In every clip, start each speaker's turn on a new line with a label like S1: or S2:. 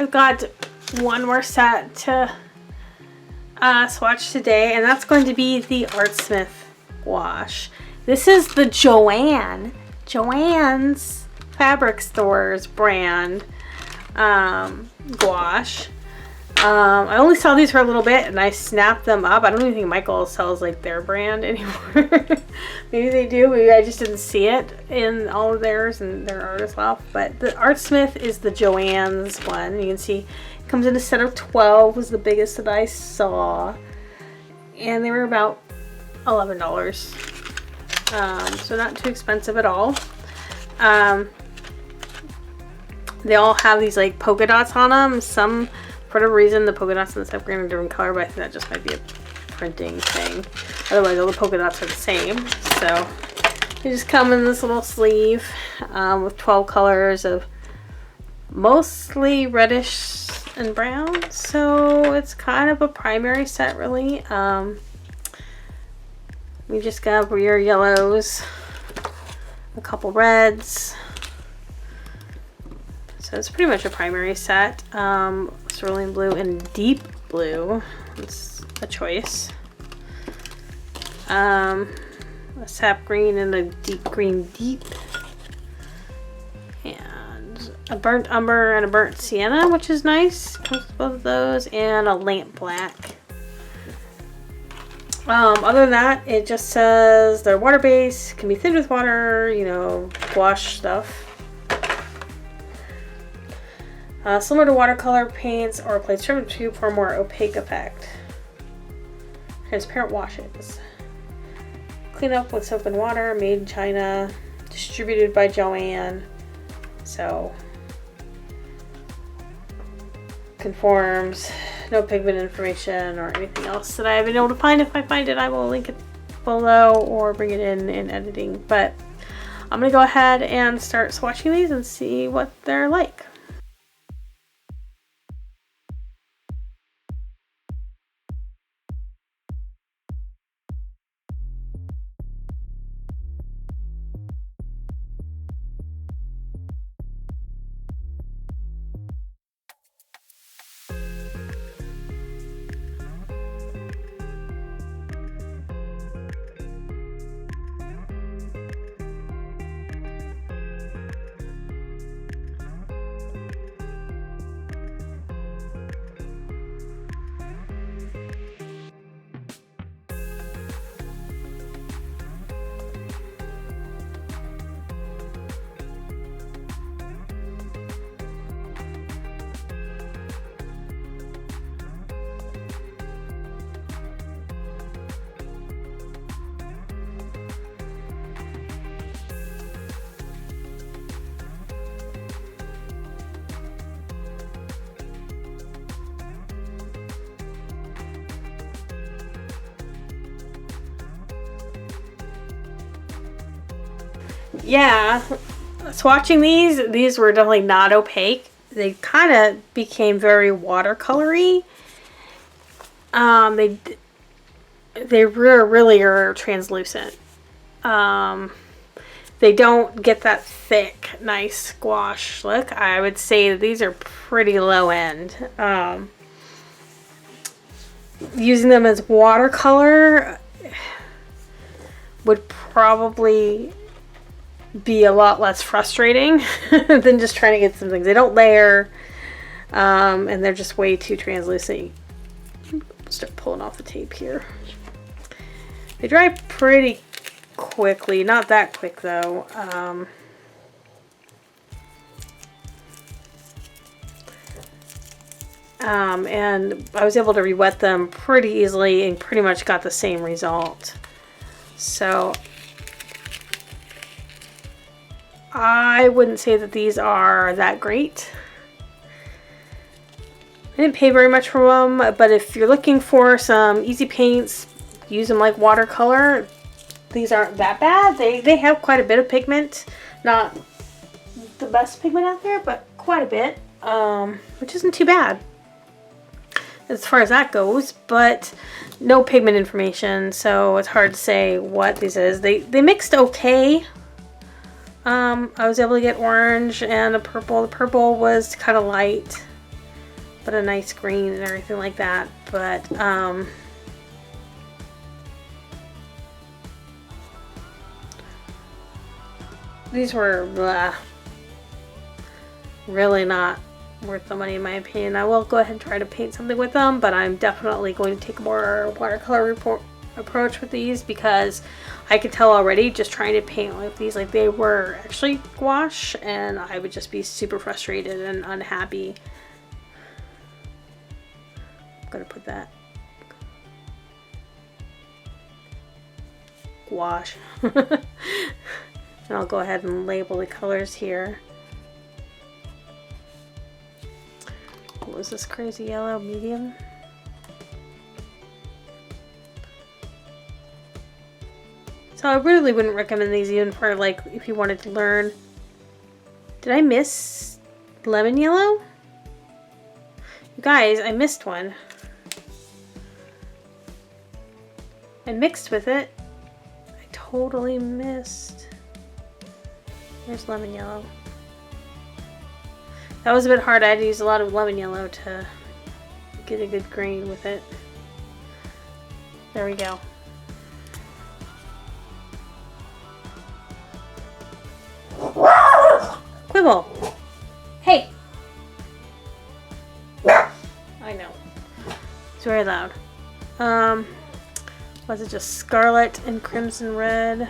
S1: I've got one more set to swatch today, and that's going to be the ArtSmith gouache. This is the JoAnn's Fabric Stores brand gouache. I only saw these for a little bit and I snapped them up. I don't even think Michael sells like their brand anymore. Maybe they do, maybe I just didn't see it in all of theirs and their artist loft. But the ArtSmith is the JoAnn's one. You can see it comes in a set of 12, was the biggest that I saw. And they were about $11. So not too expensive at all. They all have these like polka dots on them. Some, for whatever reason, the polka dots in this upgrade are a different color, but I think that just might be a printing thing. Otherwise, all the polka dots are the same. So they just come in this little sleeve with 12 colors of mostly reddish and brown. So it's kind of a primary set, really. We just got your yellows, a couple reds. So it's pretty much a primary set. Cerulean blue and deep blue. It's a choice. A sap green and a deep green deep. And a burnt umber and a burnt sienna, which is nice. Comes with both of those. And a lamp black. Other than that, it just says they're water-based, can be thinned with water, you know, gouache stuff. Similar to watercolor paints or applied strip tube for a more opaque effect. Transparent washes. Clean up with soap and water, made in China, distributed by JoAnn. So, conforms, no pigment information or anything else that I have been able to find. If I find it, I will link it below or bring it in editing. But I'm going to go ahead and start swatching these and see what they're like. Yeah, swatching these were definitely not opaque. They kind of became very watercolory. They really are translucent. They don't get that thick, nice gouache look. I would say that these are pretty low end. Using them as watercolor would probably be a lot less frustrating than just trying to get some things. They don't layer, and they're just way too translucent. Start pulling off the tape here. They dry pretty quickly, not that quick though. And I was able to re-wet them pretty easily and pretty much got the same result. So I wouldn't say that these are that great. I didn't pay very much for them, but if you're looking for some easy paints, use them like watercolor. These aren't that bad. They have quite a bit of pigment. Not the best pigment out there, but quite a bit, which isn't too bad as far as that goes, but no pigment information, so it's hard to say what this is. They mixed okay. I was able to get orange and a purple. The purple was kind of light. but a nice green and everything like that. But these were really not worth the money in my opinion. I will go ahead and try to paint something with them, but I'm definitely going to take a more watercolor approach with these, because I could tell already just trying to paint with these, like they were actually gouache, and I would just be super frustrated and unhappy. I'm gonna put that gouache and I'll go ahead and label the colors here. What was this crazy yellow? Medium? So I really wouldn't recommend these even for like if you wanted to learn. Did I miss lemon yellow? You guys, I missed one. I mixed with it. I totally missed. There's lemon yellow. That was a bit hard. I had to use a lot of lemon yellow to get a good grain with it. There we go. Quibble! Hey! I know. It's very loud. Was it just scarlet and crimson red?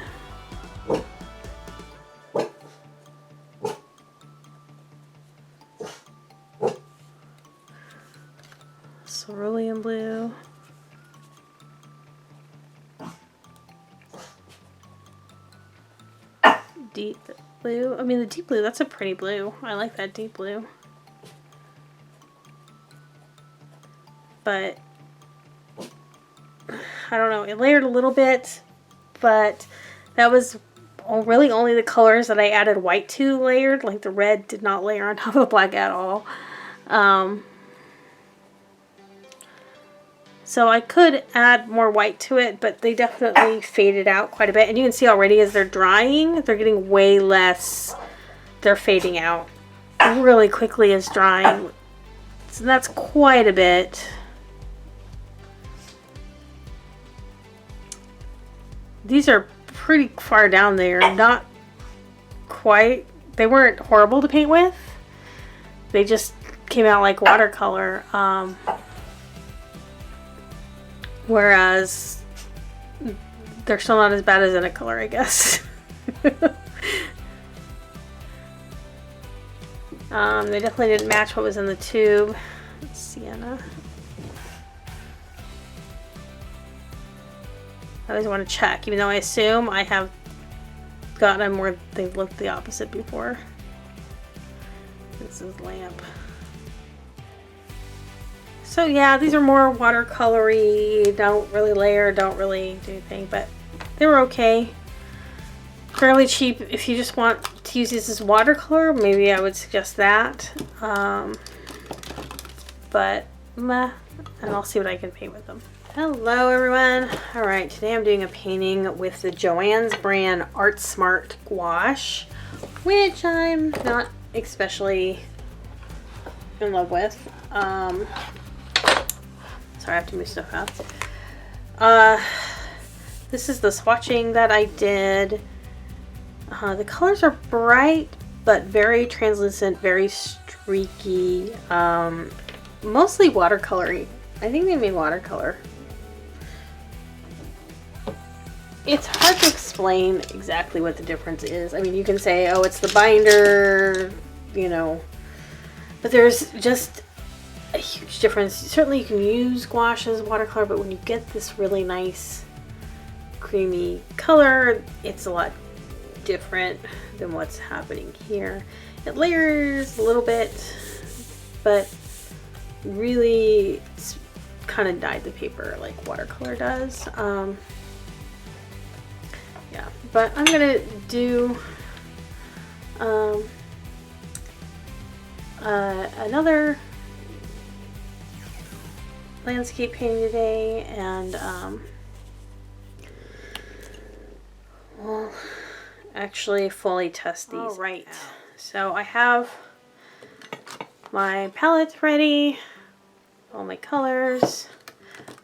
S1: Cerulean blue. Deep blue. I mean, the deep blue, that's a pretty blue. I like that deep blue. But I don't know, it layered a little bit, but that was really only the colors that I added white to layered. Like the red did not layer on top of black at all. So I could add more white to it, but they definitely faded out quite a bit. And you can see already as they're drying, they're getting way less. They're fading out really quickly as drying. So that's quite a bit. These are pretty far down there. Not quite. They weren't horrible to paint with. They just came out like watercolor. Whereas they're still not as bad as in a color, I guess. They definitely didn't match what was in the tube. Sienna. I always want to check, even though I assume I have gotten them where they've looked the opposite before. This is lamp. So yeah, these are more watercolory, don't really layer, don't really do anything, but they were okay. Fairly cheap if you just want to use these as watercolor, maybe I would suggest that. But meh, and I'll see what I can paint with them. Hello everyone. Alright, today I'm doing a painting with the JoAnn's brand ArtSmith gouache, which I'm not especially in love with. Sorry, I have to move stuff out. This is the swatching that I did. The colors are bright, but very translucent, very streaky, mostly watercolory. I think they made watercolor. It's hard to explain exactly what the difference is. I mean, you can say, oh, it's the binder, you know, but there's just a huge difference. Certainly you can use gouache as watercolor, but when you get this really nice creamy color, it's a lot different than what's happening here. It layers a little bit, but really kind of dyed the paper like watercolor does. Yeah, but I'm gonna do another landscape painting today, and we'll actually fully test these. All right, so I have my palette ready. all my colors.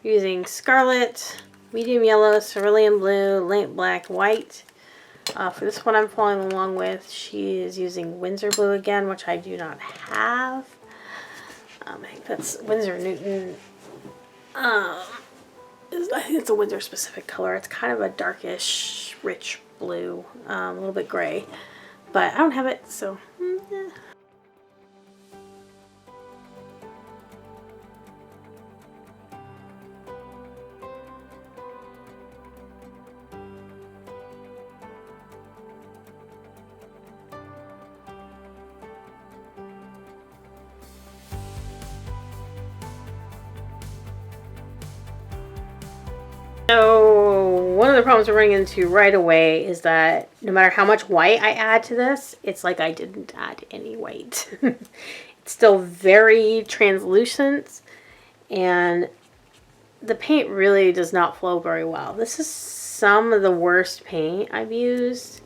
S1: Using scarlet, medium yellow, cerulean blue, light black, white. For this one I'm following along with, she is using Winsor blue again, which I do not have. I think that's Winsor Newton. I think it's a Winsor specific color. It's kind of a darkish, rich blue, a little bit gray, but I don't have it, so yeah. So one of the problems we're running into right away is that no matter how much white I add to this, it's like I didn't add any white. It's still very translucent, and the paint really does not flow very well. This is some of the worst paint I've used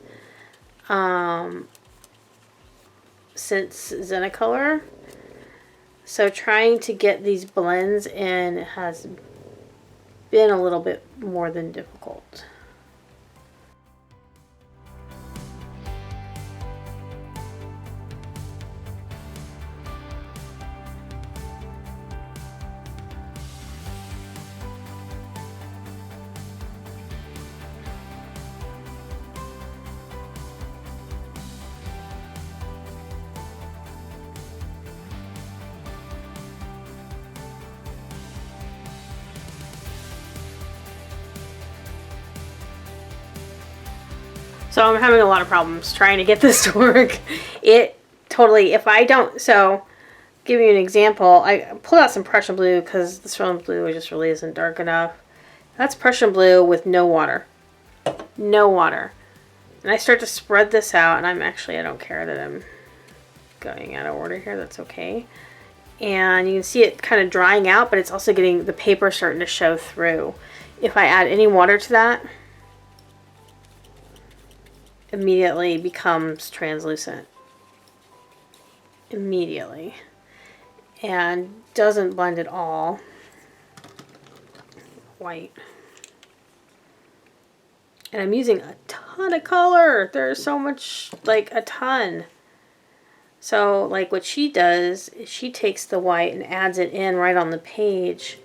S1: since Zenecolor. So trying to get these blends in has been a little bit more than difficult. So I'm having a lot of problems trying to get this to work. It totally, if I don't, so give you an example, I pulled out some Prussian blue because the Prussian blue just really isn't dark enough. That's Prussian blue with no water. No water. And I start to spread this out, and I don't care that I'm going out of order here, that's okay. And you can see it kind of drying out, but it's also getting the paper starting to show through. If I add any water to that, immediately becomes translucent. Immediately. And doesn't blend at all. White. And I'm using a ton of color. There's so much, like a ton. So like what she does is she takes the white and adds it in right on the page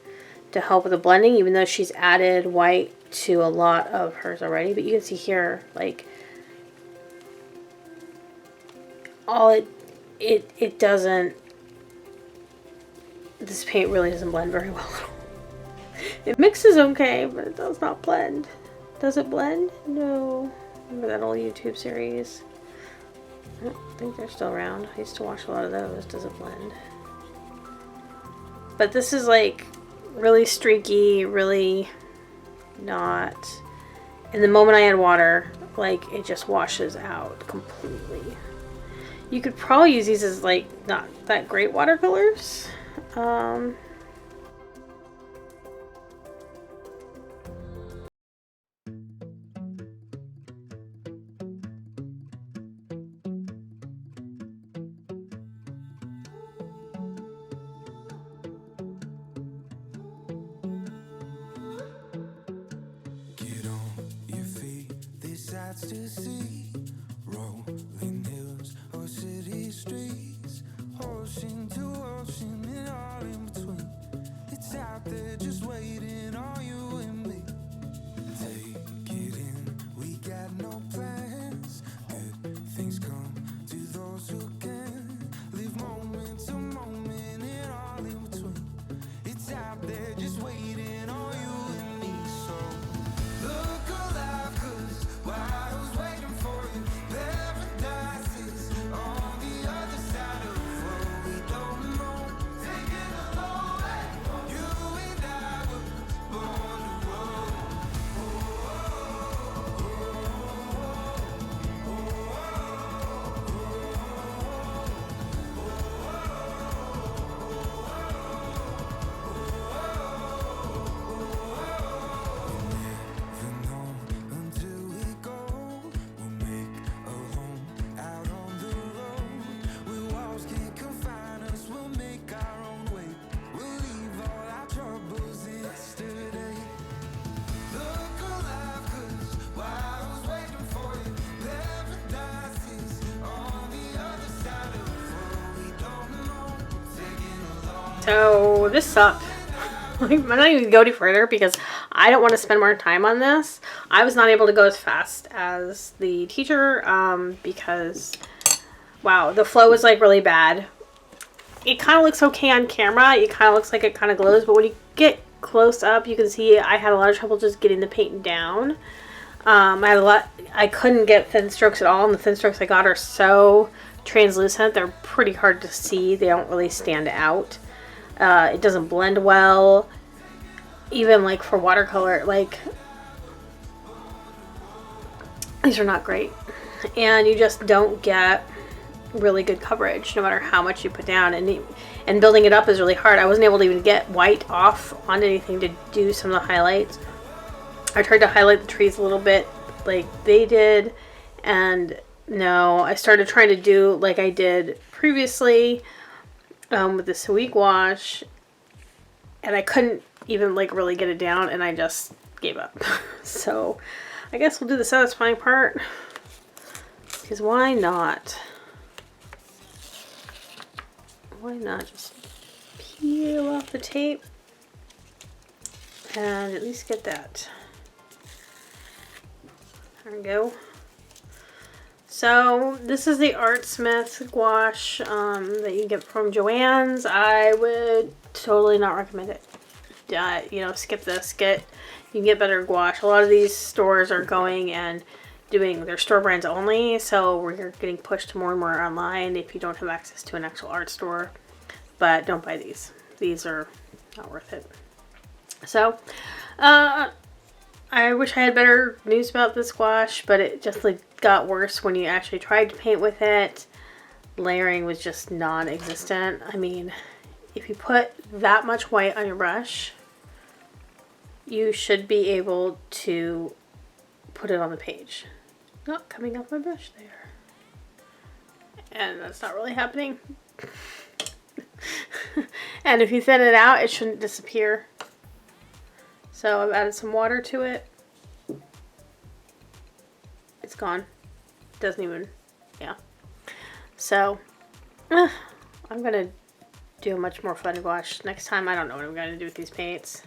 S1: to help with the blending, even though she's added white to a lot of hers already. But you can see here, like, all it doesn't, this paint really doesn't blend very well. It mixes okay, but it does not blend. Does it blend? No. Remember that old YouTube series? I don't think they're still around. I used to watch a lot of those. Does it blend? But this is like really streaky, really not. And the moment I add water, like it just washes out completely. You could probably use these as like not that great watercolors.
S2: Get on your feet, there's sights to see. Rolling hills or city streets, ocean to ocean and all in between. It's out there just waiting on you and me. Take it in, we got no plans. Good things come to those who can. Live moment to moment and all in between. It's out there just waiting on you and me. So look alive, 'cause while I was waiting for you, paradise is on the other side of the road. We don't know, taking a long way. You and I were
S1: So this sucked. I'm not even go any further because I don't want to spend more time on this. I was not able to go as fast as the teacher because, wow, the flow was like really bad. It kind of looks okay on camera. It kind of looks like it kind of glows, but when you get close up, you can see I had a lot of trouble just getting the paint down. I couldn't get thin strokes at all, and the thin strokes I got are so translucent. They're pretty hard to see. They don't really stand out. It doesn't blend well. Even like for watercolor, like these are not great. And you just don't get really good coverage no matter how much you put down. And building it up is really hard. I wasn't able to even get white off on anything to do some of the highlights. I tried to highlight the trees a little bit like they did, and no, I started trying to do like I did previously with the Sweet Gouache, and I couldn't even like really get it down, and I just gave up. So I guess we'll do the satisfying part, because why not? Why not just peel off the tape and at least get that. There we go. So this is the ArtSmith gouache that you get from JoAnn's. I would totally not recommend it. You know, skip this. You can get better gouache. A lot of these stores are going and doing their store brands only, so we're getting pushed more and more online if you don't have access to an actual art store. But don't buy these. These are not worth it. So, I wish I had better news about this gouache, but it just like got worse when you actually tried to paint with it. Layering was just non-existent. I mean, if you put that much white on your brush, you should be able to put it on the page. Not coming off my brush there. And that's not really happening. And if you thin it out, it shouldn't disappear. So I've added some water to it. It's gone. Doesn't even, yeah. So I'm gonna do a much more fun gouache next time. I don't know what I'm gonna do with these paints.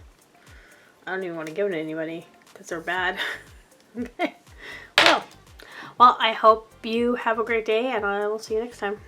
S1: I don't even want to give it to anybody because they're bad. Okay. Well, I hope you have a great day, and I will see you next time.